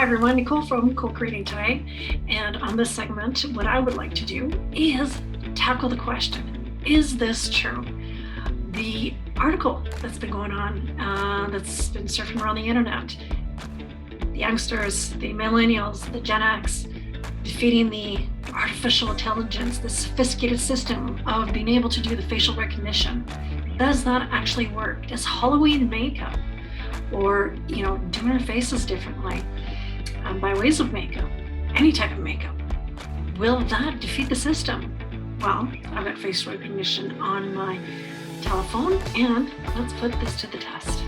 Hi everyone, Nicole from Co-Creating today, and on this segment what I would like to do is tackle the question, is this true? The article that's been going on, that's been surfing around the internet, the youngsters, the millennials, the Gen X, defeating the artificial intelligence, the sophisticated system of being able to do the facial recognition. Does that actually work? Does Halloween makeup or doing our faces differently by ways of makeup, any type of makeup, will that defeat the system? Well, I've got face recognition on my telephone, and let's put this to the test.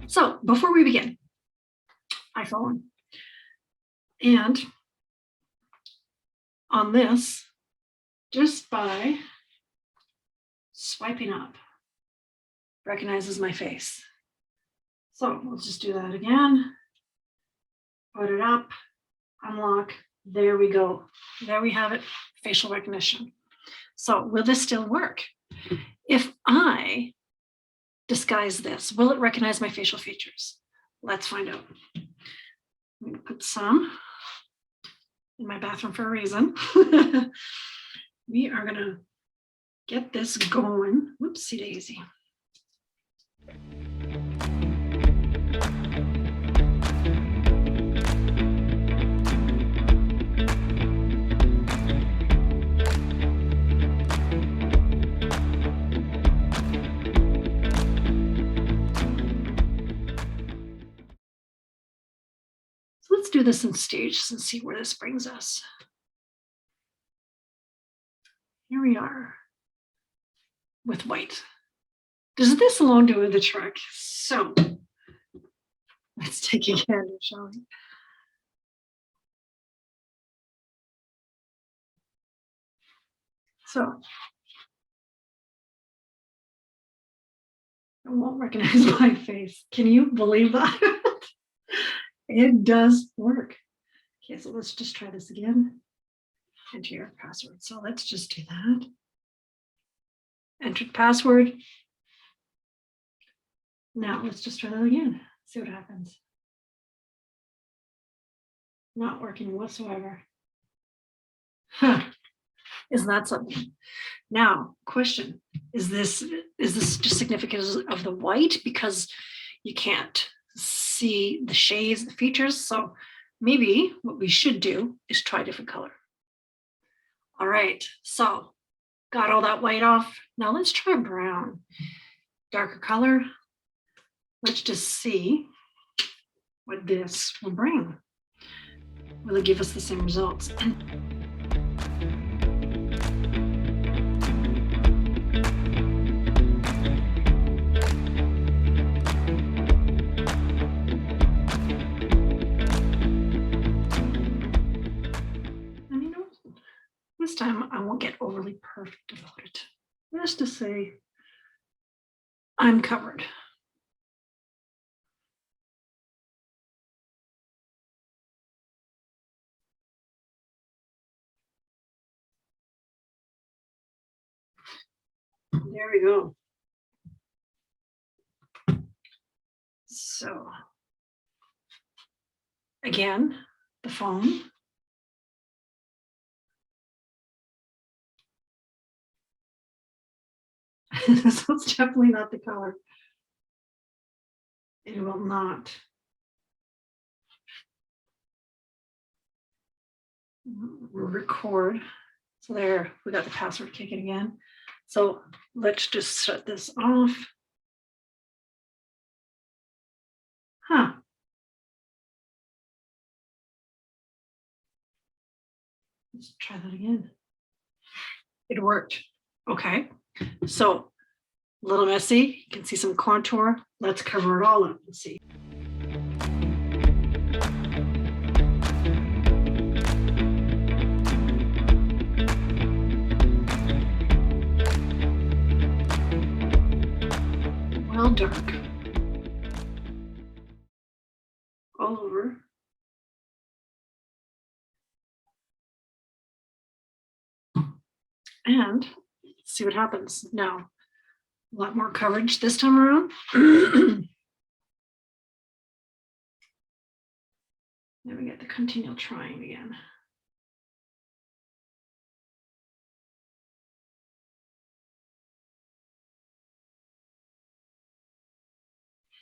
So before we begin, iPhone, and on this, just by swiping up, recognizes my face. So let's just do that again. Put it up, unlock, there we go. There we have it, facial recognition. So will this still work? If I disguise this, will it recognize my facial features? Let's find out. I'm going to put some in my bathroom for a reason. We are going to get this going. Whoopsie daisy. Let's do this in stages and see where this brings us. Here we are with white. Does this alone do the trick? So let's take a gander, shall we? So I won't recognize my face. Can you believe that? It does work. Okay, so let's just try this again. Enter your password. So let's just do that. Enter the password. Now let's just try that again. See what happens. Not working whatsoever. Huh. Isn't that something? Now, question: is this just significant of the white because you can't see the shades, the features? So maybe what we should do is try a different color. All right, so got all that white off. Now let's try brown, darker color. Let's just see what this will bring. Will it give us the same results? This time I won't get overly perfect about it. Just to say I'm covered. There we go. So again, the phone. So it's definitely not the color. It will not. Record. So there, we got the password kicking again. So let's just shut this off. Huh. Let's try that again. It worked. Okay. So a little messy. You can see some contour. Let's cover it all up and see. dark all over. And see what happens. Now, a lot more coverage this time around. Then we get the continual trying again.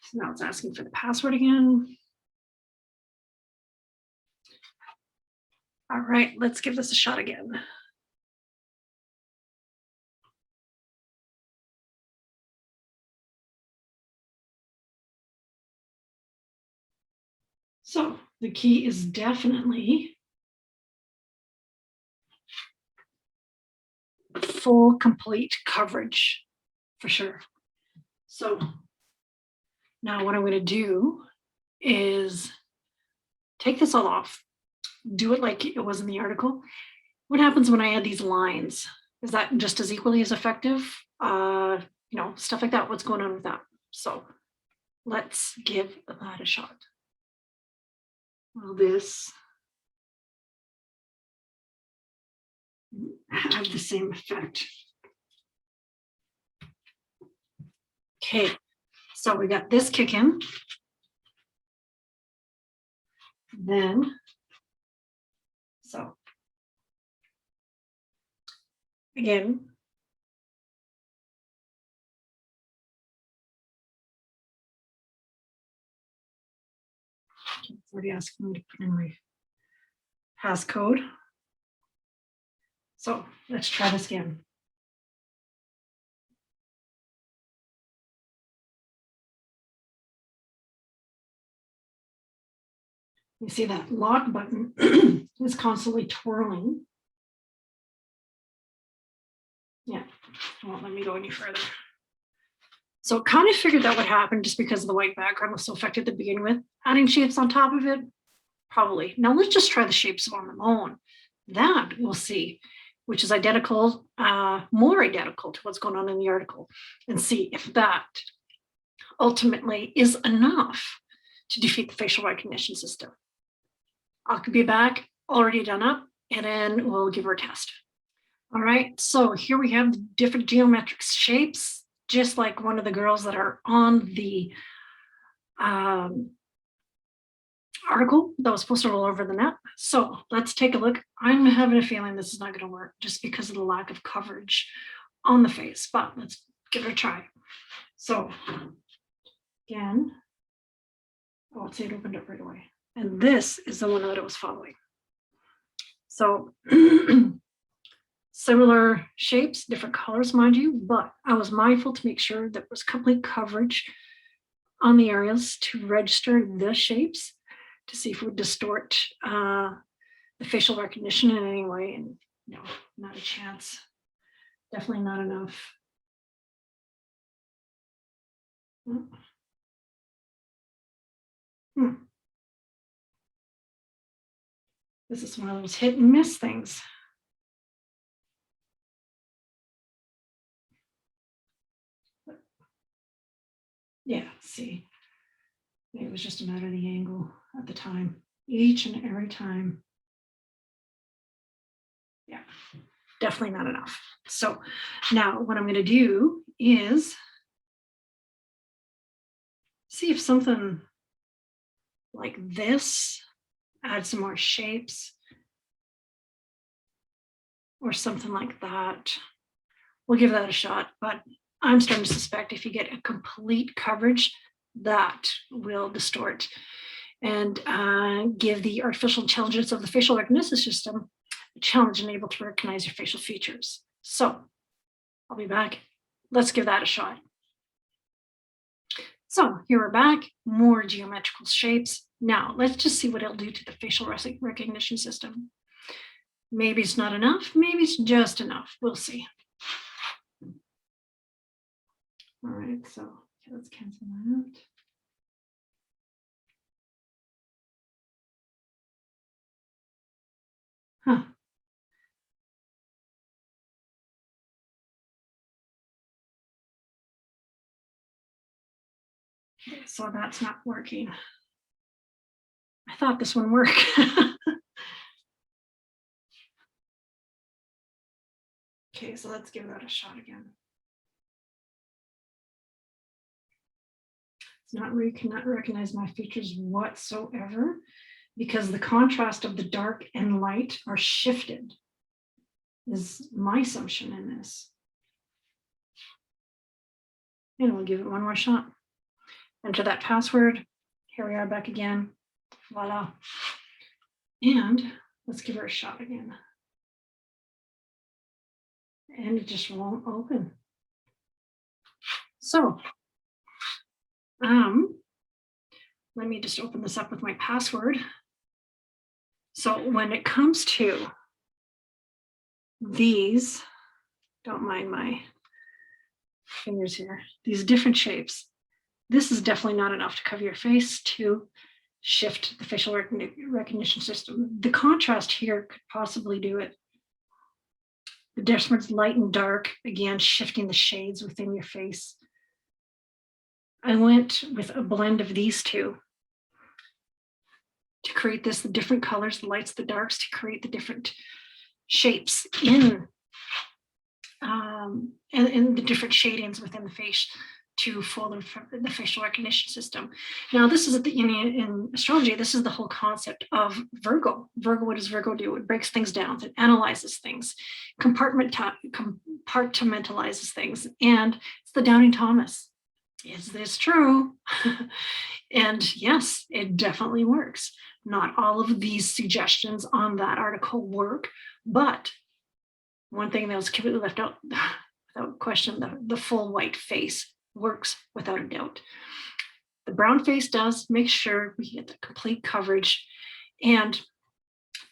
So now it's asking for the password again. All right, let's give this a shot again. So the key is definitely full, complete coverage for sure. So now what I'm going to do is take this all off, do it like it was in the article. What happens when I add these lines? Is that just as equally as effective? You know, stuff like that. What's going on with that? So let's give that a shot. Will this have the same effect? Okay, so we got this kick in. Then, so again, it's already asking me to put in my passcode. So let's try this again. You see that lock button is constantly twirling. Yeah, it won't let me go any further. So kind of figured that would happen just because the white background was so affected to begin with. Adding shapes on top of it, probably. Now let's just try the shapes on their own. That we'll see, which is identical, more identical to what's going on in the article, and see if that ultimately is enough to defeat the facial recognition system. I'll be back, already done up, and then we'll give her a test. All right, so here we have the different geometric shapes, just like one of the girls that are on the article that was posted all over the net. So let's take a look. I'm having a feeling this is not going to work just because of the lack of coverage on the face, but let's give it a try. So again, oh, see, it opened up right away. And this is the one that it was following. So similar shapes, different colors, mind you, but I was mindful to make sure that there was complete coverage on the areas to register the shapes to see if it would distort the facial recognition in any way. And no, not a chance. Definitely not enough. This is one of those hit and miss things. Yeah, see, it was just a matter of the angle at the time, each and every time. Yeah, definitely not enough. So now what I'm going to do is see if something like this, add some more shapes, or something like that. We'll give that a shot, but I'm starting to suspect if you get a complete coverage, that will distort and give the artificial intelligence of the facial recognition system a challenge and able to recognize your facial features. So I'll be back. Let's give that a shot. So here we're back, more geometrical shapes. Now let's just see what it'll do to the facial recognition system. Maybe it's not enough, maybe it's just enough. We'll see. All right, so okay, let's cancel that out. Huh. So that's not working. I thought this one worked. Okay, so let's give that a shot again. It's not where you cannot recognize my features whatsoever, because the contrast of the dark and light are shifted, is my assumption in this. And we'll give it one more shot. Enter that password. Here we are back again. Voila. And let's give her a shot again. And it just won't open. So, let me just open this up with my password. So when it comes to these, don't mind my fingers here, these different shapes, this is definitely not enough to cover your face to shift the facial recognition system. The contrast here could possibly do it. The difference, light and dark, again, shifting the shades within your face. I went with a blend of these two to create this, the different colors, the lights, the darks, to create the different shapes in and the different shadings within the face to fool the facial recognition system. Now, this is in astrology, this is the whole concept of Virgo. Virgo, what does Virgo do? It breaks things down, it analyzes things, compartmentalizes things, and it's the Doubting Thomas. Is this true? And yes, it definitely works. Not all of these suggestions on that article work, but one thing that was completely left out without question, the full white face works without a doubt. The brown face does. Make sure we get the complete coverage, and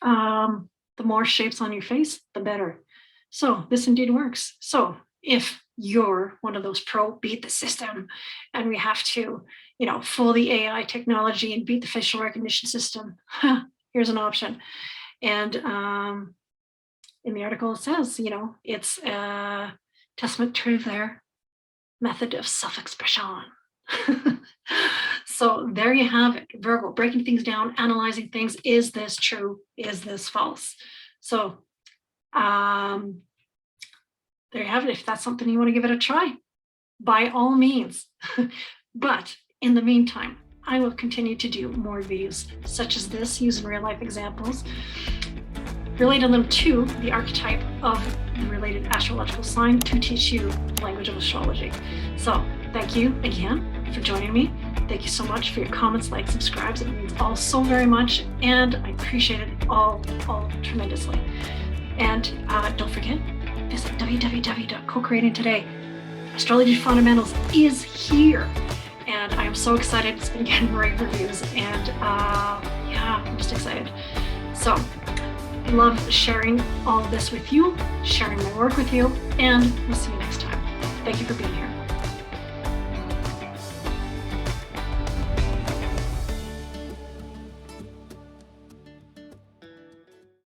the more shapes on your face, the better. So this indeed works. So if you're one of those pro beat the system and we have to, fool the AI technology and beat the facial recognition system, here's an option. And in the article it says, it's a testament to their method of self-expression. So there you have it, Virgo, breaking things down, analyzing things. Is this true? Is this false? So there you have it. If that's something you want to give it a try, by all means. But in the meantime, I will continue to do more videos such as this, using real life examples, relating them to the archetype of the related astrological sign to teach you the language of astrology. So thank you again for joining me. Thank you so much for your comments, likes, subscribes. It means all so very much, and I appreciate it all tremendously. And don't forget, visit www.co-creating-today. Astrology Fundamentals is here, and I am so excited. It's been getting great reviews, and yeah, I'm just excited. So love sharing all of this with you, sharing my work with you, and we'll see you next time. Thank you for being here.